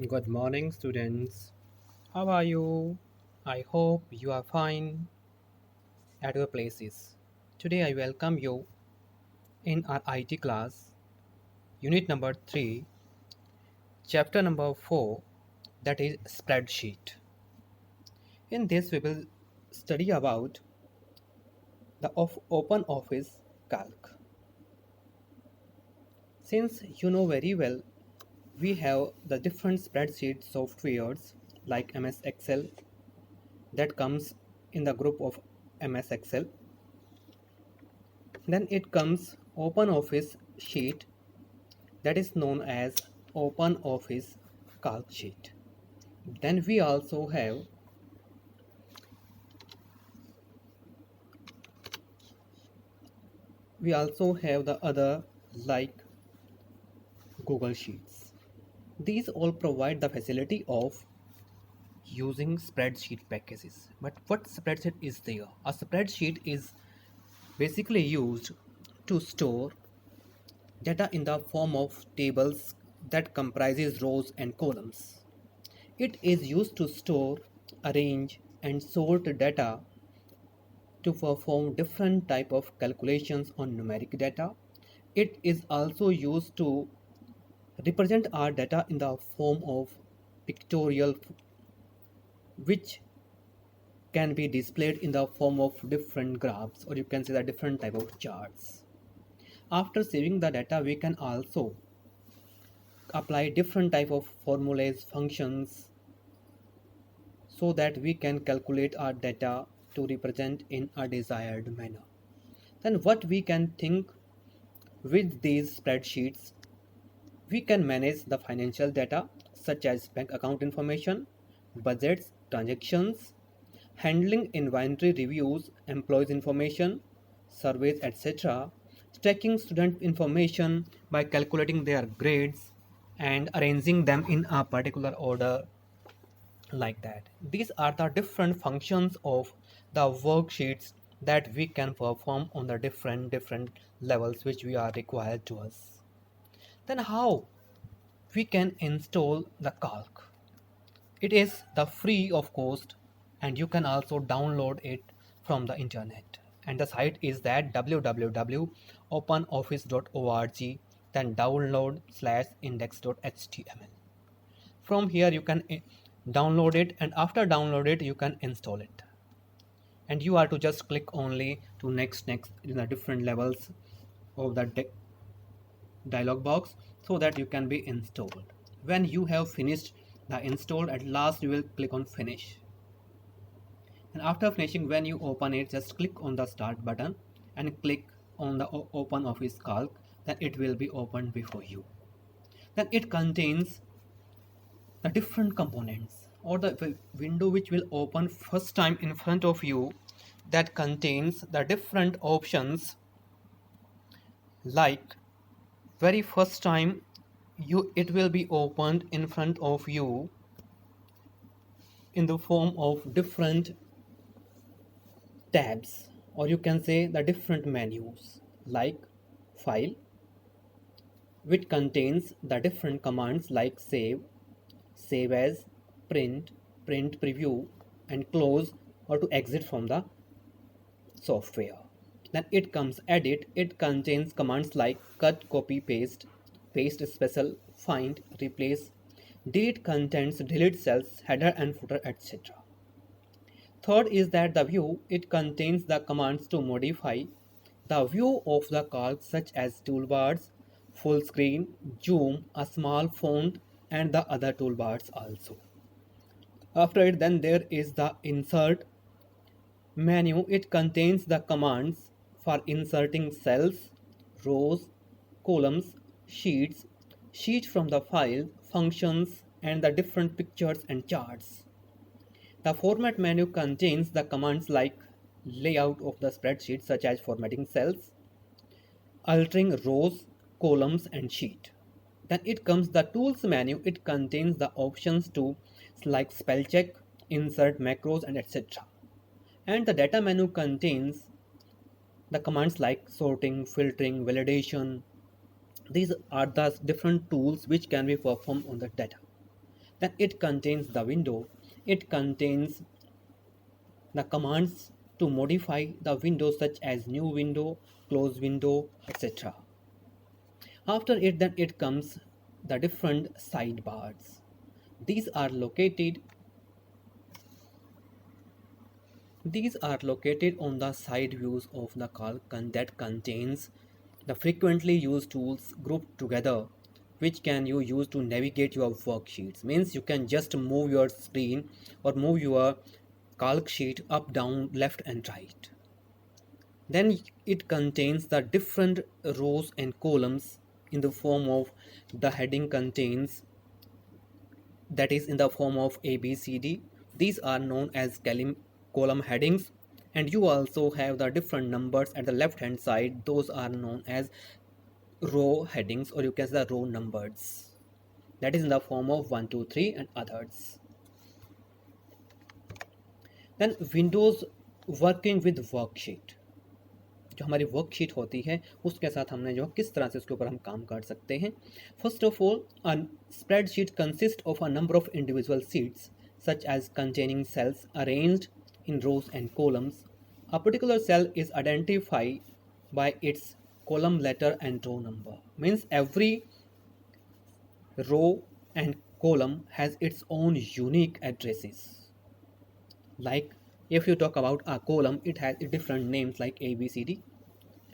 Good morning, students. How are you? I hope you are fine at your places. Today, I welcome you in our IT class, unit number 3, chapter number 4, that is spreadsheet. In this, we will study about the Open Office Calc. Since you know very well, we have the different spreadsheet softwares like MS Excel that comes in the group of MS Excel. Then it comes OpenOffice sheet that is known as OpenOffice calc sheet. Then we also have the other like Google Sheets. These all provide the facility of using spreadsheet packages. But what spreadsheet is there? A spreadsheet is basically used to store data in the form of tables that comprises rows and columns. It is used to store, arrange, and sort data to perform different type of calculations on numeric data. It is also used to represent our data in the form of pictorial, which can be displayed in the form of different graphs, or you can say the different type of charts. After saving the data, we can also apply different type of formulas, functions, so that we can calculate our data to represent in a desired manner. Then what we can think with these spreadsheets, we can manage the financial data such as bank account information, budgets, transactions, handling inventory reviews, employees information, surveys, etc., tracking student information by calculating their grades and arranging them in a particular order like that. These are the different functions of the worksheets that we can perform on the different levels which we are required to us. Then how we can install the calc? It is the free of cost, and you can also download it from the internet. And the site is that www.openoffice.org, then download/index.html. From here you can download it, and after download it you can install it, and you are to just click only to next in the different levels of the dialog box so that you can be installed. When you have finished the install, at last you will click on finish, and after finishing, when you open it, just click on the start button and click on the open office calc. Then it will be opened before you. Then it contains the different components, or the window which will open first time in front of you, that contains the different options. Like very first time, it will be opened in front of you in the form of different tabs, or you can say the different menus, like file, which contains the different commands like save, save as, print, print preview, and close, or to exit from the software. Then it comes edit. It contains commands like cut, copy, paste, paste special, find, replace, delete contents, delete cells, header and footer, etc. Third is that the view. It contains the commands to modify the view of the calc, such as toolbars, full screen, zoom, a small font, and the other toolbars also. After it, then there is the insert menu. It contains the commands for inserting cells, rows, columns, sheets from the file, functions, and the different pictures and charts. The format menu contains the commands like layout of the spreadsheet, such as formatting cells, altering rows, columns, and sheet. Then it comes the tools menu. It contains the options to like spell check, insert macros, and etc. And the data menu contains the commands like sorting, filtering, validation. These are the different tools which can be performed on the data. Then it contains the window. It contains the commands to modify the window such as new window, close window, etc. After it, then it comes the different sidebars. These are located These are located on the side views of the Kalkan that contains the frequently used tools grouped together, which can you use to navigate your worksheets. Means you can just move your screen or move your calc sheet up, down, left and right. Then it contains the different rows and columns in the form of the heading contains, that is in the form of A, B, C, D. These are known as column headings, and you also have the different numbers at the left hand side. Those are known as row headings, or you can say the row numbers. That is in the form of 1, 2, 3 and others. Then Windows working with worksheet. जो हमारी worksheet होती है उसके साथ हमने जो किस तरह से उसके ऊपर हम काम कर सकते हैं. First of all, a spreadsheet consists of a number of individual sheets such as containing cells arranged in rows and columns. A particular cell is identified by its column letter and row number. Means every row and column has its own unique addresses. Like if you talk about a column, it has different names like A, B, C, D,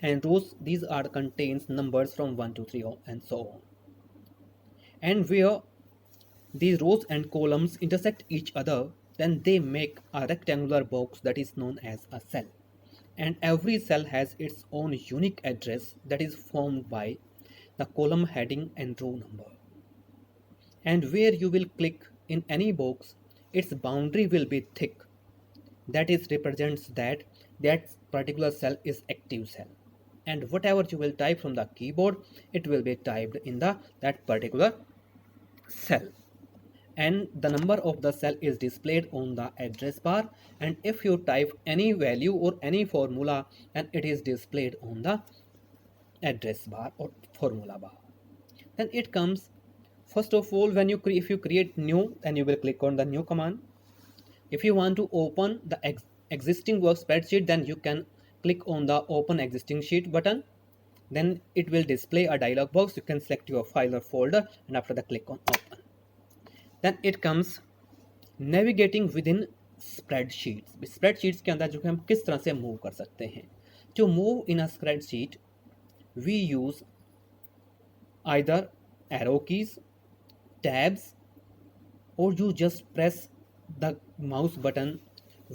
and rows, these are contains numbers from 1 to 3 and so on. And where these rows and columns intersect each other, then they make a rectangular box that is known as a cell. And every cell has its own unique address that is formed by the column heading and row number. And where you will click in any box, its boundary will be thick. That is represents that particular cell is active cell, and whatever you will type from the keyboard, it will be typed in that particular cell, and the number of the cell is displayed on the address bar. And if you type any value or any formula, and it is displayed on the address bar or formula bar. Then it comes, first of all, when you if you create new, then you will click on the new command. If you want to open the existing work spreadsheet, then you can click on the open existing sheet button. Then it will display a dialog box. You can select your file or folder, and after that click on open. Then it comes navigating within spreadsheets. Spreadsheets के अंदर जो है हम किस तरह से move कर सकते हैं. To move in a spreadsheet, we use either arrow keys, tabs, or you just press the mouse button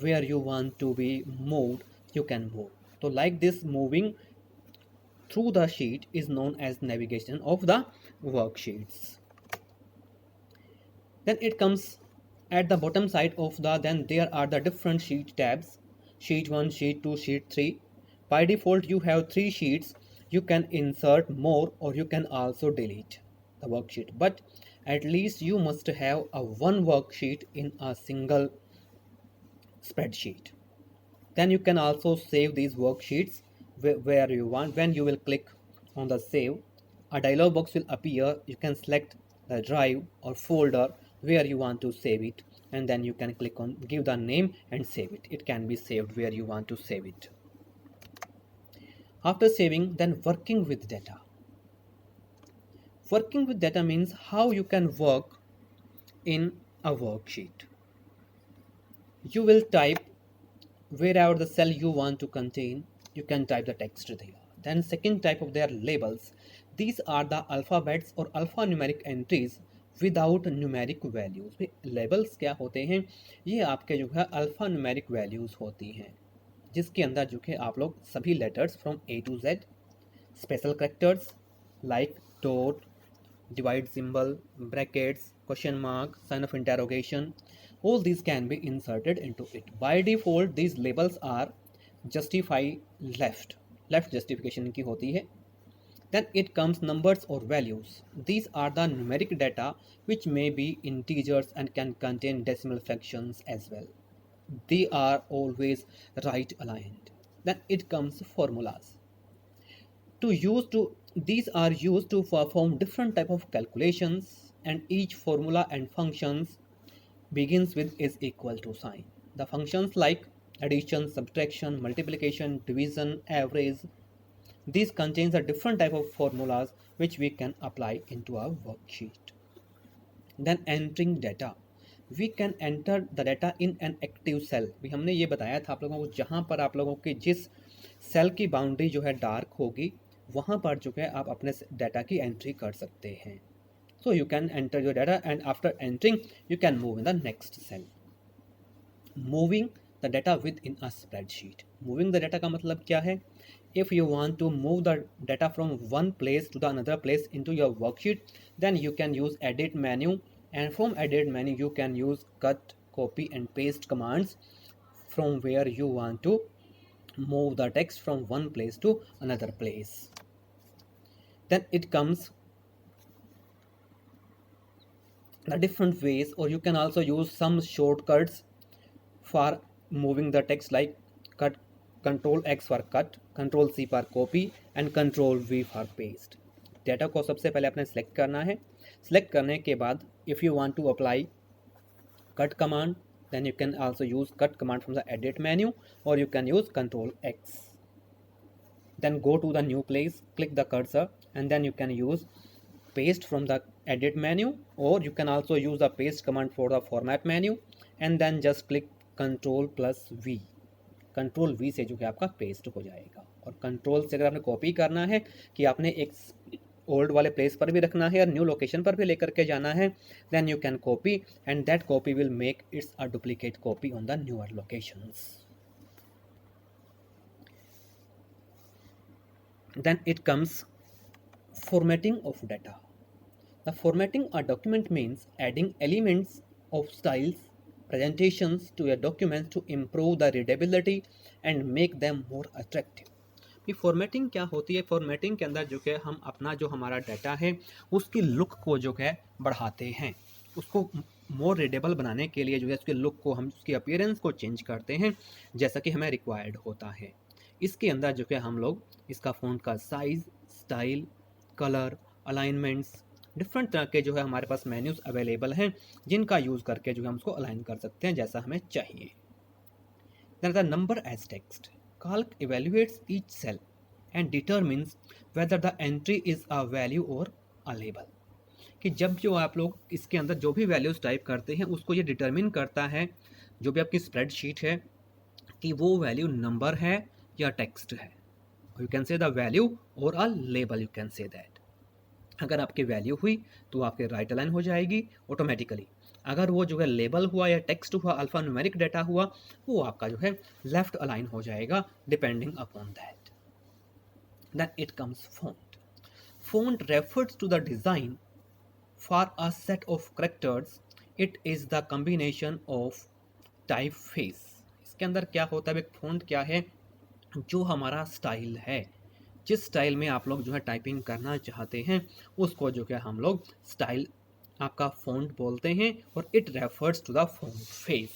where you want to be moved, you can move. So like this, moving through the sheet is known as navigation of the worksheets. Then it comes at the bottom side of the, then there are the different sheet tabs: sheet 1, sheet 2, sheet 3. By default you have 3 sheets. You can insert more or you can also delete the worksheet, but at least you must have a one worksheet in a single spreadsheet. Then you can also save these worksheets where you want. When you will click on the save, a dialog box will appear. You can select the drive or folder where you want to save it, and then you can click on give the name and save it. It can be saved where you want to save it. After saving, then working with data. Working with data means how you can work in a worksheet. You will type wherever the cell you want to contain, you can type the text there. Then second type of their labels. These are the alphabets or alphanumeric entries without numeric values. Labels क्या होते हैं? ये आपके जो है alpha numeric values होती हैं, जिसके अंदर जो है आप लोग सभी letters from A to Z, special characters like dot, divide symbol, brackets, question mark, sign of interrogation, all these can be inserted into it. By default these labels are justify left, left justification की होती है. Then it comes numbers or values. These are the numeric data which may be integers and can contain decimal fractions as well. They are always right aligned. Then it comes formulas. These are used to perform different type of calculations and each formula and functions begins with is equal to sign. The functions like addition, subtraction, multiplication, division, average, these contains a different type of formulas which we can apply into our worksheet. Then entering data, we can enter the data in an active cell. भी हमने ये बताया था आप लोगों को, जहाँ पर आप लोगों के जिस सेल की बाउंड्री जो है डार्क होगी वहाँ पर जो है आप अपने डाटा की एंट्री कर सकते हैं. So you can enter your data and after entering you can move in the next cell. Moving the data within a spreadsheet. Moving the data का मतलब क्या है? If you want to move the data from one place to the another place into your worksheet, then you can use edit menu, and from edit menu you can use cut, copy and paste commands from where you want to move the text from one place to another place. Then it comes the different ways, or you can also use some shortcuts for moving the text like cut, control X for cut, control C for copy and control V for paste. Data को सबसे पहले आपने select करना है. Select करने के बाद if you want to apply cut command, then you can also use cut command from the edit menu, or you can use control X. Then go to the new place, click the cursor, and then you can use paste from the edit menu, or you can also use the paste command for the format menu, and then just click control plus V. Control V से जो है आपका paste हो जाएगा. और control से अगर आपने कॉपी करना है कि आपने एक ओल्ड वाले प्लेस पर भी रखना है और न्यू लोकेशन पर भी लेकर के जाना है, then you can copy and that copy will make its a duplicate copy on the newer locations. Then it comes formatting of data. The formatting a document means adding elements of styles, presentations to your documents to improve the readability and make them more attractive. ये formatting क्या होती है? Formatting के अंदर जो है हम अपना जो हमारा डाटा है उसकी लुक को जो है बढ़ाते हैं, उसको मोर रीडेबल बनाने के लिए जो है उसके लुक को हम उसकी अपीयरेंस को चेंज करते हैं जैसा कि हमें रिक्वायर्ड होता है. इसके अंदर जो है हम लोग इसका फ़ॉन्ट का size, style, colour, alignments, different तरह के जो है हमारे पास मेन्यूज़ अवेलेबल हैं जिनका यूज़ करके जो है हम उसको अलाइन कर सकते हैं जैसा हमें चाहिए. Then the number as text. Calc evaluates each cell and determines whether the entry is a value or a label. कि जब जो आप लोग इसके अंदर जो भी वैल्यूज़ टाइप करते हैं उसको ये डिटरमिन करता है जो भी आपकी स्प्रेडशीट है कि वो वैल्यू नंबर है या टेक्स्ट है. You can say the value और a label, you can say that. अगर आपकी वैल्यू हुई तो आपके राइट अलाइन हो जाएगी ऑटोमेटिकली. अगर वो जो है लेबल हुआ या टेक्स्ट हुआ, अल्फा न्यूमेरिक डाटा हुआ, वो आपका जो है लेफ्ट अलाइन हो जाएगा depending upon that. Then it comes font. Font refers to the design for a set of characters. It is the combination of type face. इसके अंदर क्या होता है? एक फॉन्ट क्या है? जो हमारा स्टाइल है, जिस स्टाइल में आप लोग जो है टाइपिंग करना चाहते हैं उसको जो है हम लोग स्टाइल आपका फॉन्ट बोलते हैं. और it refers to the font face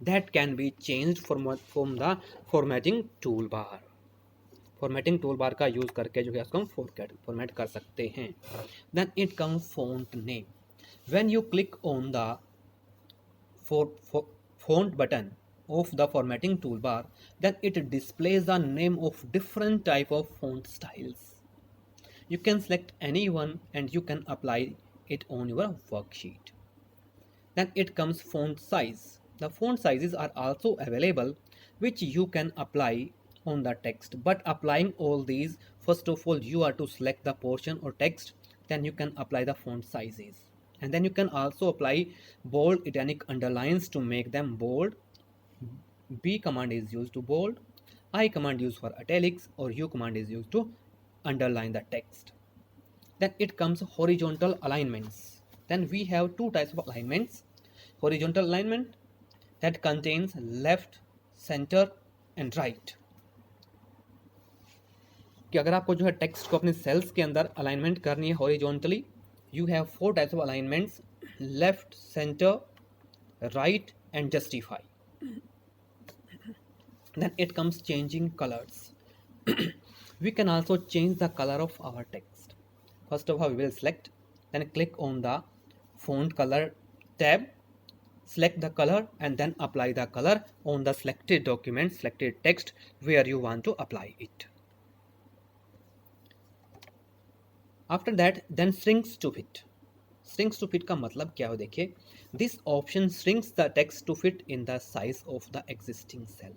that can be changed from the formatting tool bar. Formatting tool bar का यूज़ करके जो है उसको हम फॉर्मेट कर सकते हैं. Then it come font name. When you click on the font button of the formatting toolbar, then it displays the name of different type of font styles. You can select any one and you can apply it on your worksheet. Then it comes font size. The font sizes are also available which you can apply on the text, but applying all these, first of all you are to select the portion or text, then you can apply the font sizes, and then you can also apply bold, italic, underlines to make them bold. B command is used to bold, I command used for italics, or U command is used to underline the text. Then it comes horizontal alignments. Then we have two types of alignments. Horizontal alignment that contains left, center and right. कि अगर आपको जो है text को अपने sales के अंदर alignment करनी है horizontally, you have 4 types of alignments: left, centre, right and justify. Then it comes changing colors. We can also change the color of our text. First of all, we will select, then click on the font color tab, select the color and then apply the color on the selected document, selected text where you want to apply it. After that then shrinks to fit. Shrinks to fit का मतलब क्या हो देखिए, this option shrinks the text to fit in the size of the existing cell.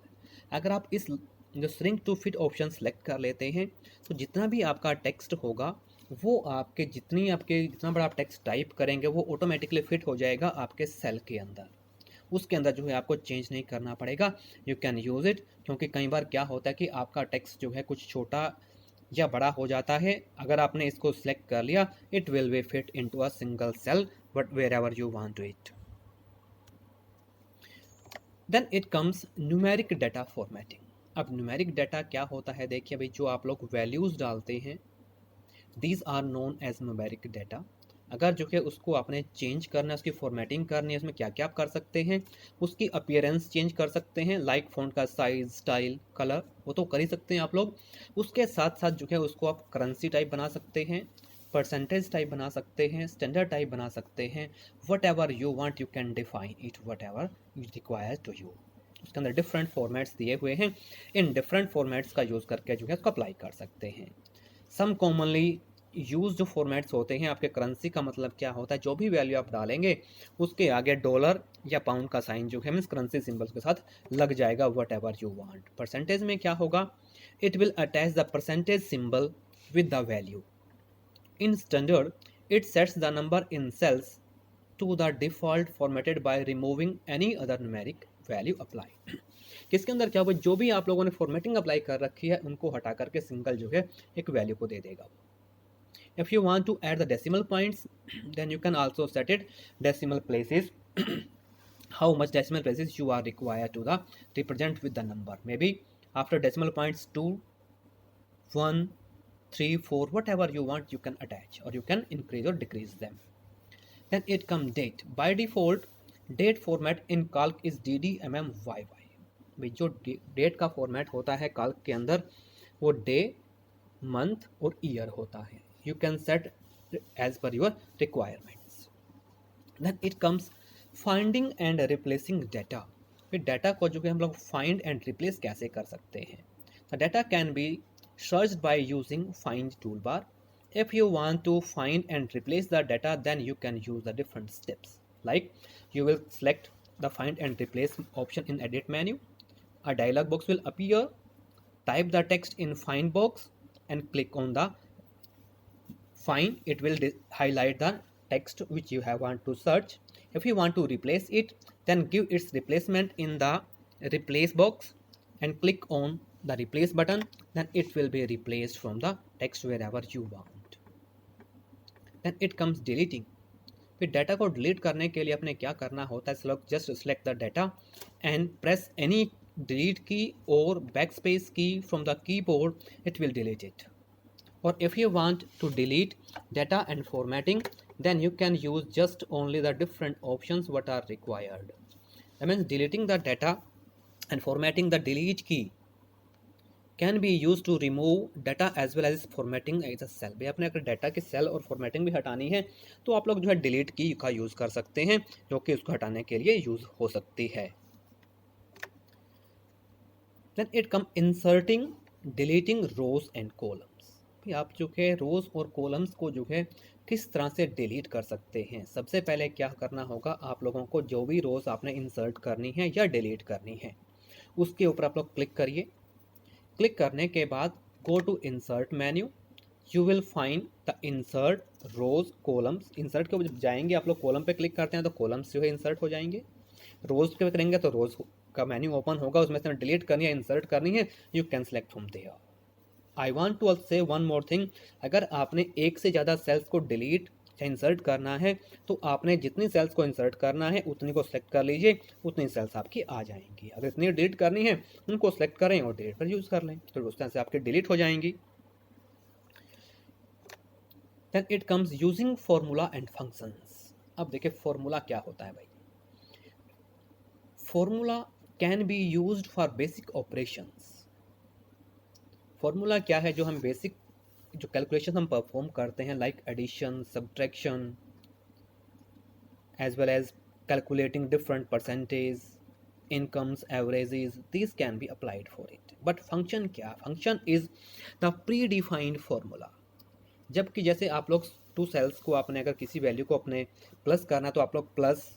अगर आप इस जो shrink to fit option select कर लेते हैं तो जितना भी आपका टेक्स्ट होगा वो आपके जितना बड़ा आप टेक्स्ट टाइप करेंगे वो ऑटोमेटिकली फिट हो जाएगा आपके सेल के अंदर। उसके अंदर जो है आपको चेंज नहीं करना पड़ेगा, यू कैन यूज़ इट। क्योंकि कई बार क्या होता है कि आपका टेक्स्ट जो है कुछ छोटा या बड़ा हो जाता है, अगर आपने इसको सिलेक्ट कर लिया it will be fit into a single cell but wherever you want it. Then it comes numeric data formatting. अब न्यूमेरिक डाटा क्या होता है देखिए भाई, जो आप लोग वैल्यूज़ डालते हैं these are known as numeric data. अगर जो है उसको आपने चेंज करना है, उसकी फॉर्मेटिंग करनी है, उसमें क्या क्या आप कर सकते हैं, उसकी अपीयरेंस चेंज कर सकते हैं, लाइक फ़ॉन्ट का साइज, स्टाइल, कलर, वो तो कर ही सकते हैं आप लोग। उसके साथ साथ जो है उसको आप करेंसी टाइप बना सकते हैं, परसेंटेज टाइप बना सकते हैं, स्टैंडर्ड टाइप बना सकते हैं, whatever you want you can define it whatever it requires to you. उसके अंदर डिफरेंट फॉर्मेट्स दिए हुए हैं, इन डिफरेंट फॉर्मेट्स का यूज़ करके जो है उसको अप्लाई कर सकते हैं। सम कॉमनली यूज जो फॉर्मेट्स होते हैं आपके करेंसी का मतलब क्या होता है, जो भी वैल्यू आप डालेंगे उसके आगे डॉलर या पाउंड का साइन जो है मीन्स करेंसी सिंबल्स के साथ लग जाएगा, whatever you want. Percentage में क्या होगा, it will attach the percentage symbol with the value. In standard it sets the number in cells to the default formatted by removing any other numeric value apply. किसके अंदर क्या होगा, जो भी आप लोगों ने फॉर्मेटिंग अप्लाई कर रखी है उनको हटा करके सिंगल जो है एक वैल्यू को दे देगा। If you want to add the decimal points, then you can also set it decimal places, how much decimal places you are required to the represent with the number. Maybe after decimal points 2, 1, 3, 4, whatever you want you can attach, or you can increase or decrease them. Then it comes date. By default date format in calc is ddmmyy। भाई जो date का format होता है calc के अंदर वो day, month और year होता है। You can set as per your requirements. Then it comes finding and replacing data। फिर डाटा को जो है हम लोग फाइंड एंड रिप्लेस कैसे कर सकते हैं। The data can be searched by using find toolbar. If you want to find and replace the data, then you can use the different steps. Like you will select the find and replace option in edit menu. A dialog box will appear. Type the text in find box and click on the find. It will highlight the text which you have want to search. If you want to replace it, then give its replacement in the replace box and click on the replace button, then it will be replaced from the text wherever you want. Then it comes deleting। फिर data को delete करने के लिए अपने क्या करना होता है, just select the data and press any delete की और बैकस्पेस की from the keyboard, it will delete it. Or if you want to delete data and formatting, then you can use just only the different options what are required. That means deleting the data and formatting, the delete key can be used to remove data as well as formatting as a cell। भाई अपने अगर data की cell और formatting भी हटानी है तो आप लोग जो है डिलीट की का यूज़ कर सकते हैं, जो कि उसको हटाने के लिए यूज़ हो सकती है। Then it come inserting, deleting rows and columns। आप जो है रोज़ और कॉलम्स को जो है किस तरह से डिलीट कर सकते हैं। सबसे पहले क्या करना होगा, आप लोगों को जो भी रोज़ आपने इंसर्ट करनी है या डिलीट करनी है उसके ऊपर आप लोग क्लिक करिए। क्लिक करने के बाद go to insert menu, you will find the insert rows columns. Insert के ऊपर जाएंगे आप लोग, कॉलम पे क्लिक करते हैं तो कॉलम्स जो है इंसर्ट हो जाएंगे। रोज़ के करेंगे तो रोज़ का मेन्यू ओपन होगा, उसमें से डिलीट करनी है इंसर्ट करनी है, you can select from there. I want to say one more thing, अगर आपने एक से ज़्यादा सेल्स को डिलीट या इंसर्ट करना है तो आपने जितनी सेल्स को इंसर्ट करना है उतनी को सेलेक्ट कर लीजिए, उतनी सेल्स आपकी आ जाएंगी। अगर इतनी डिलीट करनी है उनको सेलेक्ट करें और डिलीट पर यूज़ कर लें तो उस तरह से आपकी डिलीट हो जाएंगी। Then it comes using formula and functions. अब देखिए फॉर्मूला क्या होता है भाई। Formula can be used for basic operations. Formula क्या है, जो हम बेसिक जो कैलकुलेशन हम परफॉर्म करते हैं like addition, subtraction, as well as calculating different percentage, incomes, averages, these can be applied for it. But function क्या? Function is the predefined formula. जबकि जैसे आप लोग टू सेल्स को आपने अगर किसी वैल्यू को अपने प्लस करना तो आप लोग प्लस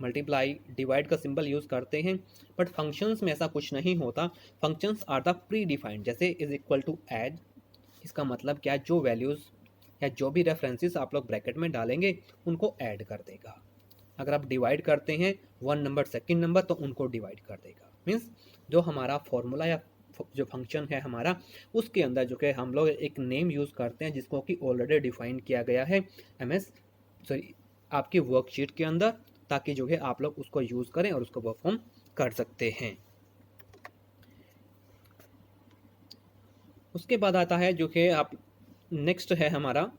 मल्टीप्लाई डिवाइड का सिंबल यूज़ करते हैं, बट फंक्शंस में ऐसा कुछ नहीं होता. Functions are the predefined. जैसे इज इक्वल टू ऐड, इसका मतलब क्या? जो वैल्यूज़ या जो भी रेफरेंसेस आप लोग ब्रैकेट में डालेंगे उनको ऐड कर देगा. अगर आप डिवाइड करते हैं वन नंबर सेकंड नंबर तो उनको डिवाइड कर देगा. मीन्स जो हमारा फॉर्मूला या जो फंक्शन है हमारा, उसके अंदर जो कि हम लोग एक नेम यूज़ करते हैं जिसको कि ऑलरेडी डिफाइन किया गया है एमएस सॉरी आपकी वर्कशीट के अंदर, ताकि जो है आप लोग उसको यूज़ करें और उसको परफॉर्म कर सकते हैं. उसके बाद आता है जो कि आप नेक्स्ट है हमारा,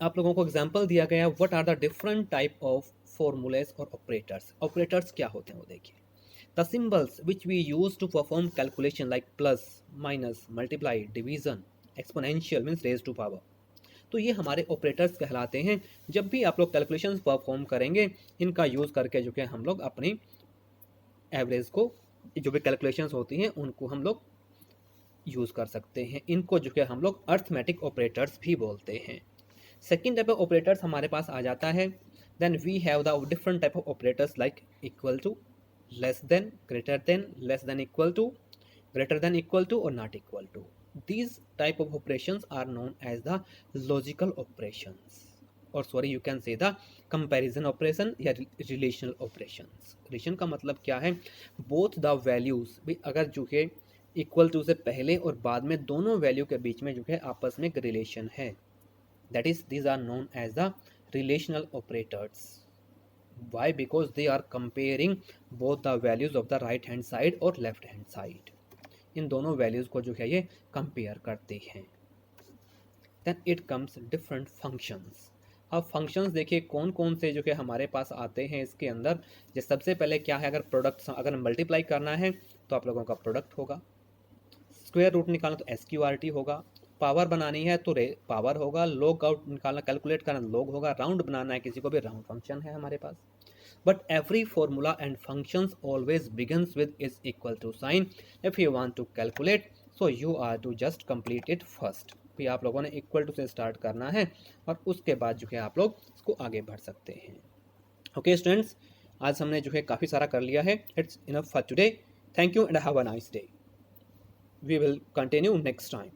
आप लोगों को एग्जांपल दिया गया what are the different type of formulas और ऑपरेटर्स. ऑपरेटर्स क्या होते हैं वो देखिए. The symbols which we use to perform calculation like plus, minus, multiply, division, exponential means raise to power. तो ये हमारे ऑपरेटर्स कहलाते हैं. जब भी आप लोग कैलकुलेशंस परफॉर्म करेंगे इनका यूज़ करके जो कि हम लोग अपनी एवरेज को, जो भी कैलकुलेशंस होती हैं उनको हम लोग यूज़ कर सकते हैं. इनको जो कि हम लोग अर्थमेटिक ऑपरेटर्स भी बोलते हैं. सेकेंड टाइप ऑफ ऑपरेटर्स हमारे पास आ जाता है. Then we have the different type of operators like equal to, less than, greater than, less than equal to, greater than equal to or not equal to. These type of operations are known as the logical operations, or sorry you can say the comparison operation या relational operations. relation का मतलब क्या है? both the values भी अगर जो है equal to से पहले और बाद में दोनों वैल्यू के बीच में जो है आपस में एक रिलेशन है, that is these are known as the relational operators. Why? Because they are comparing both the values of the right hand side और left hand side. इन दोनों वैल्यूज़ को जो है ये कंपेयर करते हैं. Then it comes different functions. अब functions देखिए कौन कौन से जो कि हमारे पास आते हैं इसके अंदर. जैसे सबसे पहले क्या है, अगर प्रोडक्ट अगर मल्टीप्लाई करना है तो आप लोगों का प्रोडक्ट होगा. स्क्वायर रूट निकालना तो SQRT होगा. पावर बनानी है तो पावर होगा. लॉग आउट निकालना, कैलकुलेट करना लॉग होगा. राउंड बनाना है किसी को भी राउंड फंक्शन है हमारे पास. But every formula and functions always begins with is equal to sign. If you want to calculate, so you are to just complete it first. फिर आप लोगों ने इक्वल टू से स्टार्ट करना है और उसके बाद जो है आप लोग इसको आगे बढ़ सकते हैं. ओके स्टूडेंट्स, आज हमने जो है काफ़ी सारा कर लिया है. It's enough for today. Thank you and have a nice day. We will continue next time.